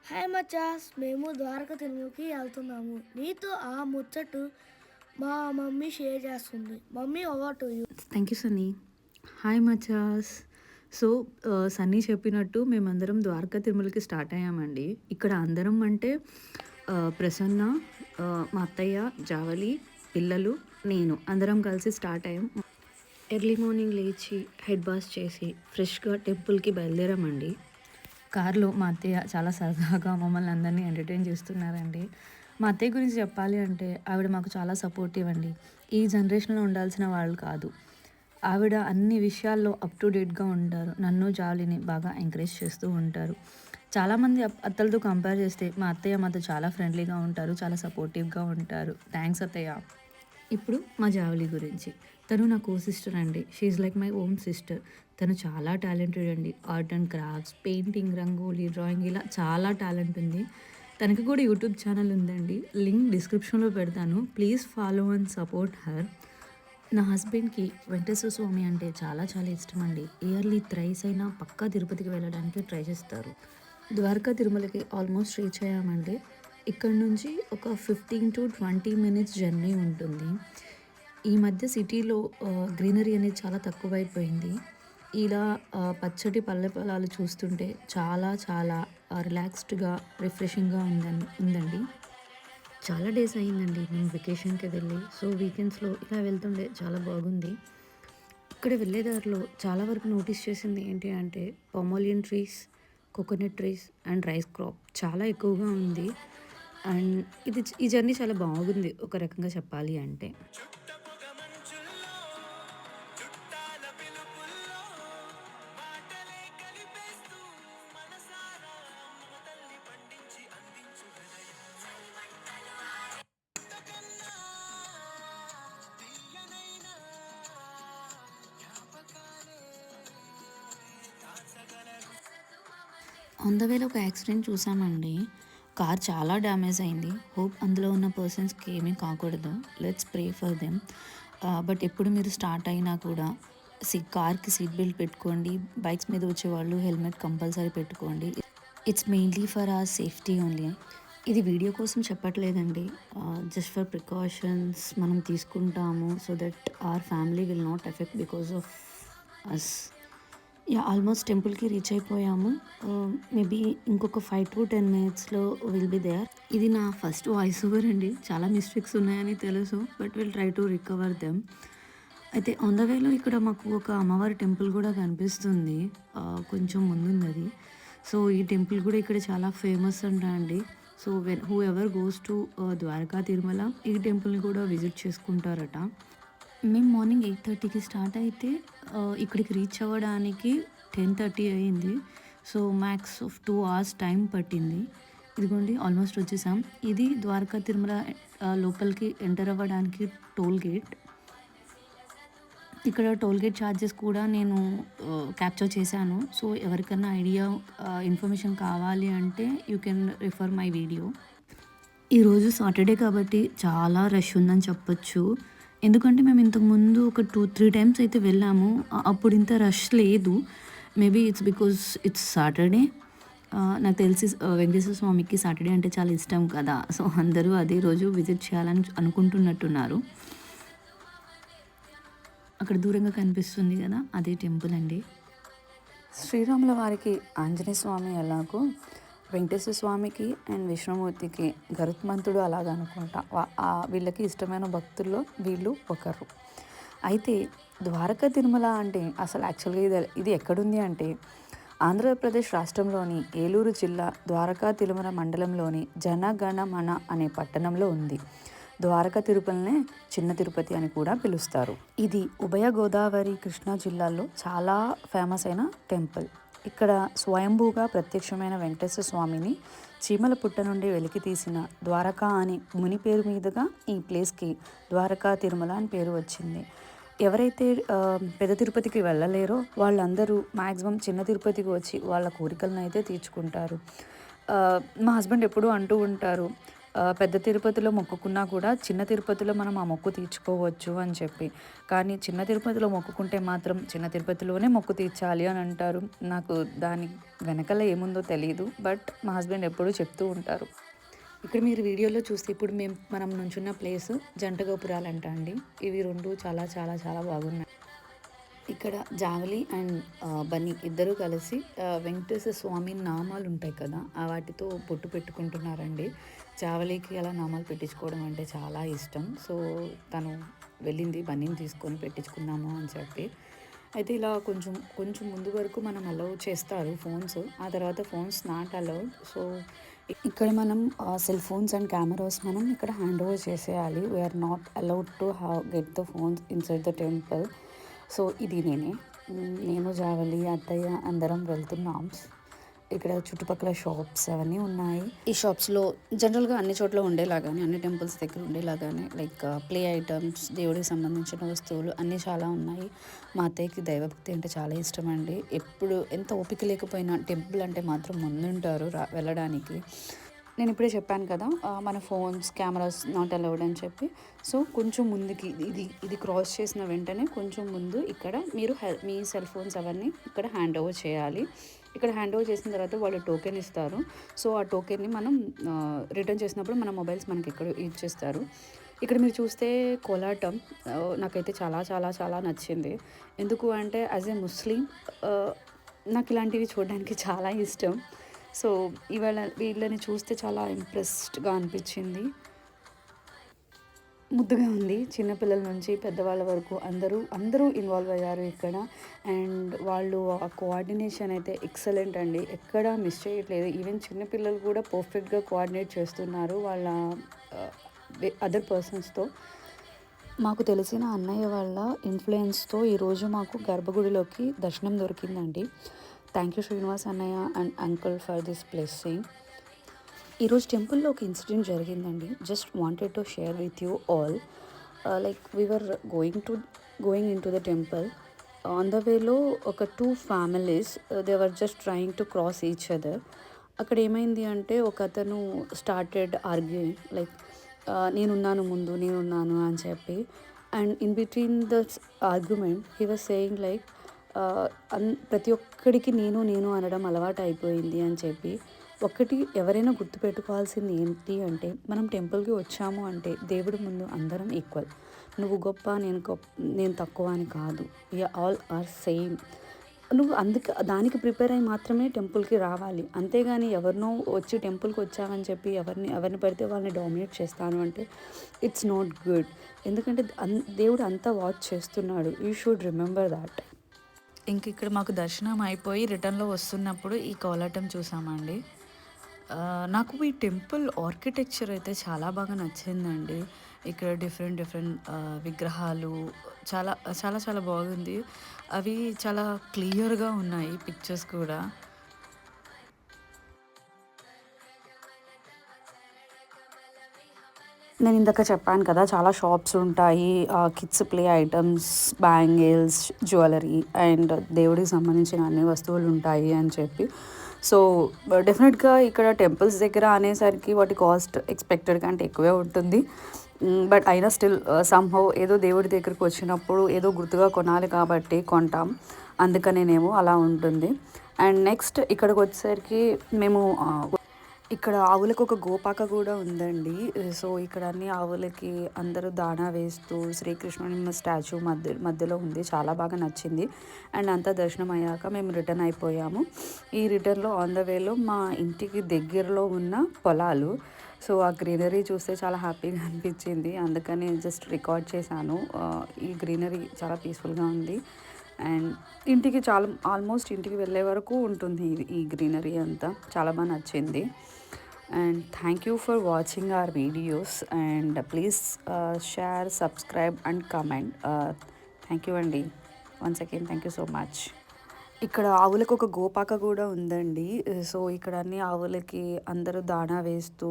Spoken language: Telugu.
హాయ్ మచాస్, మేము ద్వారకా తిరుమలకి వెళ్తున్నాము. నీతో ఆ ముచ్చటు మా మమ్మీ షేర్ చేస్తుంది. Mummy, over to you. Thank you Sunny. Hi మచాస్. సో సన్నీ చెప్పినట్టు మేమందరం ద్వారకా తిరుమలకి స్టార్ట్ అయ్యామండి. ఇక్కడ అందరం అంటే ప్రసన్న, మా అత్తయ్య, జావలి, పిల్లలు, నేను అందరం కలిసి స్టార్ట్ అయ్యాం. ఎర్లీ మార్నింగ్ లేచి హెడ్ బాస్ చేసి ఫ్రెష్గా టెంపుల్కి బయలుదేరామండి. కార్లో మా అత్తయ్య చాలా సరదాగా మమ్మల్ని అందరినీ ఎంటర్టైన్ చేస్తున్నారండి. మా అత్తయ్య గురించి చెప్పాలి అంటే ఆవిడ మాకు చాలా సపోర్టివ్ అండి. ఈ జనరేషన్లో ఉండాల్సిన వాళ్ళు కాదు. ఆవిడ అన్ని విషయాల్లో అప్ టు డేట్గా ఉంటారు. నన్ను జాలిని బాగా ఎంకరేజ్ చేస్తూ ఉంటారు. చాలామంది అత్తలతో కంపేర్ చేస్తే మా అత్తయ్య మాతో చాలా ఫ్రెండ్లీగా ఉంటారు, చాలా సపోర్టివ్గా ఉంటారు. థ్యాంక్స్ అత్తయ్య. ఇప్పుడు మా జావలి గురించి. తను నా కో సిస్టర్ అండి. She like my own sister. తను చాలా టాలెంటెడ్ అండి. Art and crafts, painting, rangoli, drawing ఇలా చాలా టాలెంట్ ఉంది. తనకి కూడా యూట్యూబ్ ఛానల్ ఉందండి. లింక్ డిస్క్రిప్షన్లో పెడతాను. Please follow and support her. నా హస్బెండ్కి వెంకటేశ్వర స్వామి అంటే చాలా చాలా ఇష్టం అండి. ఇయర్లీ థ్రైస్ అయినా పక్కా తిరుపతికి వెళ్ళడానికి ట్రై చేస్తారు. ద్వారకా తిరుమలకి ఆల్మోస్ట్ రీచ్ అయ్యామండి. ఇక్కడ నుంచి ఒక 15 to 20 minutes జర్నీ ఉంటుంది. ఈ మధ్య సిటీలో గ్రీనరీ అనేది చాలా తక్కువైపోయింది. ఇలా పచ్చటి పల్లె పొలాలు చూస్తుంటే చాలా చాలా రిలాక్స్డ్గా, రిఫ్రెషింగ్గా ఉందండి. చాలా డేస్ అయిందండి మేము వెకేషన్కి వెళ్ళి. సో వీకెండ్స్లో ఇలా వెళ్తుండే చాలా బాగుంది. ఇక్కడ వెళ్ళే దారిలో చాలా వరకు నోటీస్ చేసింది ఏంటి అంటే పొమోలియన్ trees, coconut trees and rice crop చాలా ఎక్కువగా ఉంది. అండ్ ఈ జర్నీ చాలా బాగుంది ఒక రకంగా చెప్పాలి అంటే. ఆన్ ద వేలో ఒక యాక్సిడెంట్ చూసామండి. కార్ చాలా డ్యామేజ్ అయింది. హోప్ అందులో ఉన్న పర్సన్స్కి ఏమీ కాకూడదు. Let's pray for them. But ఎప్పుడు మీరు స్టార్ట్ అయినా కూడా కార్కి సీట్ బెల్ట్ పెట్టుకోండి. బైక్స్ మీద వచ్చేవాళ్ళు హెల్మెట్ కంపల్సరీ పెట్టుకోండి. It's mainly for our safety only. ఇది వీడియో కోసం చెప్పట్లేదండి. జస్ట్ ఫర్ ప్రికాషన్స్ మనం తీసుకుంటాము so that our family will not effect because of us. Almost టెంపుల్కి రీచ్ అయిపోయాము. మేబీ ఇంకొక 5 to 10 minutesలో విల్ బి దేర్. ఇది నా ఫస్ట్ వాయిస్ ఓవర్ అండి. చాలా మిస్టేక్స్ ఉన్నాయని తెలుసు, but will try to recover them. అయితే ఆన్ ద వేలో ఇక్కడ మాకు ఒక అమ్మవారి టెంపుల్ కూడా కనిపిస్తుంది. కొంచెం ముందుంది అది. సో ఈ టెంపుల్ కూడా ఇక్కడ చాలా ఫేమస్ అండి. So whoever goes to Dwaraka Tirumala ఈ టెంపుల్ని కూడా విజిట్ చేసుకుంటారట. మేము మార్నింగ్ 8:30కి స్టార్ట్ అయితే ఇక్కడికి రీచ్ అవ్వడానికి 10:30 అయింది. So max of 2 hours time పట్టింది. ఇదిగోండి ఆల్మోస్ట్ వచ్చేసాం. ఇది ద్వారకా తిరుమల లోపలికి ఎంటర్ అవ్వడానికి టోల్ గేట్. ఇక్కడ టోల్ గేట్ ఛార్జెస్ కూడా నేను క్యాప్చర్ చేశాను. సో ఎవరికైనా ఐడియా ఇన్ఫర్మేషన్ కావాలి అంటే you can refer my video. ఈరోజు సాటర్డే కాబట్టి చాలా రష్ ఉందని చెప్పొచ్చు. ఎందుకంటే మేము ఇంతకుముందు ఒక 2-3 times అయితే వెళ్ళాము. అప్పుడు ఇంత రష్ లేదు. Maybe it's because it's Saturday. నాకు తెలిసి వెంకటేశ్వర స్వామికి సాటర్డే అంటే చాలా ఇష్టం కదా. సో అందరూ అదే రోజు విజిట్ చేయాలని అనుకుంటున్నట్టున్నారు. అక్కడ దూరంగా కనిపిస్తుంది కదా, అదే టెంపుల్ అండి. శ్రీరాముల వారికి ఆంజనేయ స్వామి ఎలాగో వెంకటేశ్వర స్వామికి అండ్ విష్ణుమూర్తికి గరుత్మంతుడు అలాగనుకుంటా. వీళ్ళకి ఇష్టమైన భక్తుల్లో వీళ్ళు ఒకరు. అయితే ద్వారకా తిరుమల అంటే అసలు యాక్చువల్గా ఇది ఎక్కడుంది అంటే ఆంధ్రప్రదేశ్ రాష్ట్రంలోని ఏలూరు జిల్లా ద్వారకా తిరుమల మండలంలోని జనగణమన అనే పట్టణంలో ఉంది. ద్వారకా తిరుపతినే చిన్న తిరుపతి అని కూడా పిలుస్తారు. ఇది ఉభయ గోదావరి, కృష్ణా జిల్లాల్లో చాలా ఫేమస్ అయిన టెంపుల్. ఇక్కడ స్వయంభూగా ప్రత్యక్షమైన వెంకటేశ్వర స్వామిని చీమల పుట్ట నుండి వెలికి తీసిన ద్వారకా అని ముని పేరు మీదుగా ఈ ప్లేస్కి ద్వారకా తిరుమల అని పేరు వచ్చింది. ఎవరైతే పెద్ద తిరుపతికి వెళ్ళలేరో వాళ్ళందరూ మ్యాక్సిమం చిన్న తిరుపతికి వచ్చి వాళ్ళ కోరికలను అయితే తీర్చుకుంటారు. మా హస్బెండ్ ఎప్పుడూ అంటూ ఉంటారు, పెద్ద తిరుపతిలో మొక్కుకున్నా కూడా చిన్న తిరుపతిలో మనం ఆ మొక్కు తీర్చుకోవచ్చు అని చెప్పి. కానీ చిన్న తిరుపతిలో మొక్కుకుంటే మాత్రం చిన్న తిరుపతిలోనే మొక్కు తీర్చాలి అని అంటారు. నాకు దాని వెనకాల ఏముందో తెలీదు. బట్ మా హస్బెండ్ ఎప్పుడూ చెప్తూ ఉంటారు. ఇక్కడ మీరు వీడియోలో చూస్తే ఇప్పుడు మనం నుంచున్న ప్లేస్ జంట గోపురాలంట అండి. ఇవి 2 చాలా చాలా చాలా బాగున్నాయి. ఇక్కడ జావలి అండ్ బన్నీ ఇద్దరూ కలిసి వెంకటేశ్వర స్వామి నామాలు ఉంటాయి కదా, వాటితో బొట్టు పెట్టుకుంటున్నారండి. జావలికి అలా నామాలు పెట్టించుకోవడం అంటే చాలా ఇష్టం. సో తను వెళ్ళింది బన్నీని తీసుకొని పెట్టించుకుందాము అని చెప్పి. అయితే ఇలా కొంచెం కొంచెం ముందు వరకు మనం అలౌ చేస్తారు ఫోన్స్, ఆ తర్వాత ఫోన్స్ నాట్ అలౌడ్. సో ఇక్కడ మనం సెల్ ఫోన్స్ అండ్ కెమెరాస్ మనం ఇక్కడ హ్యాండ్ ఓవర్ చేసేయాలి. We are not allowed to get the phones inside the temple. So ఇది నేను జావలి అత్తయ్య అందరం వెళ్తున్నాం. ఇక్కడ చుట్టుపక్కల షాప్స్ అవన్నీ ఉన్నాయి. ఈ షాప్స్లో జనరల్గా అన్ని చోట్ల ఉండేలాగానే, అన్ని టెంపుల్స్ దగ్గర ఉండేలాగానే లైక్ ప్లే ఐటమ్స్, దేవుడికి సంబంధించిన వస్తువులు అన్నీ చాలా ఉన్నాయి. మా అత్తయ్యకి దైవభక్తి అంటే చాలా ఇష్టం అండి. ఎప్పుడు ఎంత ఓపిక లేకపోయినా టెంపుల్ అంటే మాత్రం ముందుంటారు వెళ్ళడానికి. నేను ఇప్పుడే చెప్పాను కదా, మన ఫోన్స్ కెమెరాస్ నాట్ అలౌడ్ అని చెప్పి. సో కొంచెం ముందుకి ఇది క్రాస్ చేసిన వెంటనే కొంచెం ముందు ఇక్కడ మీరు మీ సెల్ ఫోన్స్ అవన్నీ ఇక్కడ హ్యాండ్ ఓవర్ చేయాలి. ఇక్కడ హ్యాండ్ ఓవర్ చేసిన తర్వాత వాళ్ళు టోకెన్ ఇస్తారు. సో ఆ టోకెన్ని మనం రిటర్న్ చేసినప్పుడు మన మొబైల్స్ మనకి ఇక్కడ ఇచ్చేస్తారు. ఇక్కడ మీరు చూస్తే కోలాటం నాకైతే చాలా చాలా చాలా నచ్చింది. ఎందుకు అంటే యాజ్ ఏ ముస్లిం నాకు ఇలాంటివి చూడడానికి చాలా ఇష్టం. సో ఇవాళ వీళ్ళని చూస్తే చాలా ఇంప్రెస్డ్గా అనిపించింది. ముద్దుగా ఉంది. చిన్నపిల్లల నుంచి పెద్దవాళ్ళ వరకు అందరూ ఇన్వాల్వ్ అయ్యారు ఇక్కడ. అండ్ వాళ్ళు ఆ కోఆర్డినేషన్ అయితే ఎక్సలెంట్ అండి, ఎక్కడా మిస్ చేయట్లేదు. ఈవెన్ చిన్నపిల్లలు కూడా పర్ఫెక్ట్గా కోఆర్డినేట్ చేస్తున్నారు వాళ్ళ అదర్ పర్సన్స్తో. మాకు తెలిసిన అన్నయ్య వాళ్ళ ఇన్ఫ్లుయెన్స్తో ఈరోజు మాకు గర్భగుడిలోకి దర్శనం దొరికిందండి. థ్యాంక్ యూ శ్రీనివాస్ అన్నయ్య and uncle for this blessing. ఈరోజు టెంపుల్లో ఒక ఇన్సిడెంట్ జరిగిందండి. Just wanted to share with you all. Like we are going in to the temple. On the వేలో ఒక 2 families they were just trying to cross each other. అక్కడ ఏమైంది అంటే ఒక అతను స్టార్టెడ్ ఆర్గ్యూయింగ్ లైక్ నేనున్నాను అని చెప్పి. And in between the argument he was saying like ప్రతి ఒక్కడికి నేను అనడం అలవాటు అయిపోయింది అని చెప్పి. ఎవరైనా గుర్తుపెట్టుకోవాల్సింది ఏంటి అంటే, మనం టెంపుల్కి వచ్చాము అంటే దేవుడి ముందు అందరం ఈక్వల్. నువ్వు గొప్ప, నేను తక్కువ అని కాదు. We all are same. నువ్వు దానికి ప్రిపేర్ అయ్యి మాత్రమే టెంపుల్కి రావాలి. అంతేగాని ఎవరినో వచ్చి టెంపుల్కి వచ్చామని చెప్పి ఎవరిని పడితే వాళ్ళని డామినేట్ చేస్తాను అంటే ఇట్స్ నాట్ గుడ్. ఎందుకంటే దేవుడు అంతా వాచ్ చేస్తున్నాడు. You should remember that. ఇంక ఇక్కడ మాకు దర్శనం అయిపోయి రిటర్న్లో వస్తున్నప్పుడు ఈ కోలాటం చూసామండి. నాకు ఈ టెంపుల్ ఆర్కిటెక్చర్ అయితే చాలా బాగా నచ్చిందండి. ఇక్కడ డిఫరెంట్ విగ్రహాలు చాలా చాలా చాలా బాగుంది. అవి చాలా క్లియర్గా ఉన్నాయి పిక్చర్స్ కూడా. నేను ఇందాక చెప్పాను కదా, చాలా షాప్స్ ఉంటాయి. Kids play items, bangles, jewellery and దేవుడికి సంబంధించిన అన్ని వస్తువులు ఉంటాయి అని చెప్పి. సో డెఫినెట్గా ఇక్కడ టెంపుల్స్ దగ్గర అనేసరికి వాటి కాస్ట్ ఎక్స్పెక్టెడ్ కంటే ఎక్కువే ఉంటుంది. బట్ అయినా స్టిల్ సమ్హౌ ఏదో దేవుడి దగ్గరికి వచ్చినప్పుడు ఏదో గుర్తుగా కొనాలి కాబట్టి కొంటాం. అందుకనేనేమో అలా ఉంటుంది. అండ్ నెక్స్ట్ ఇక్కడికి వచ్చేసరికి మేము ఇక్కడ ఆవులకు ఒక గోపాక కూడా ఉందండి. సో ఇక్కడ అన్ని ఆవులకి అందరూ దాణా వేస్తూ శ్రీకృష్ణుని స్టాచ్యూ మధ్యలో ఉంది. చాలా బాగా నచ్చింది. అండ్ అంతా దర్శనం అయ్యాక మేము రిటర్న్ అయిపోయాము. ఈ రిటర్న్లో ఆన్ ద వేలో మా ఇంటికి దగ్గరలో ఉన్న పొలాలు. సో ఆ గ్రీనరీ చూస్తే చాలా హ్యాపీగా అనిపించింది. అందుకని జస్ట్ రికార్డ్ చేశాను. ఈ గ్రీనరీ చాలా పీస్ఫుల్గా ఉంది. అండ్ ఆల్మోస్ట్ ఇంటికి వెళ్ళే వరకు ఉంటుంది ఈ గ్రీనరీ అంతా. చాలా బాగా నచ్చింది. And thank you for watching our videos, and please share, subscribe and comment. Thank you అండి. Once again thank you so much. ఇక్కడ ఆవులకు ఒక గోపాక కూడా ఉందండి. సో ఇక్కడ అన్ని ఆవులకి అందరూ దాణా వేస్తూ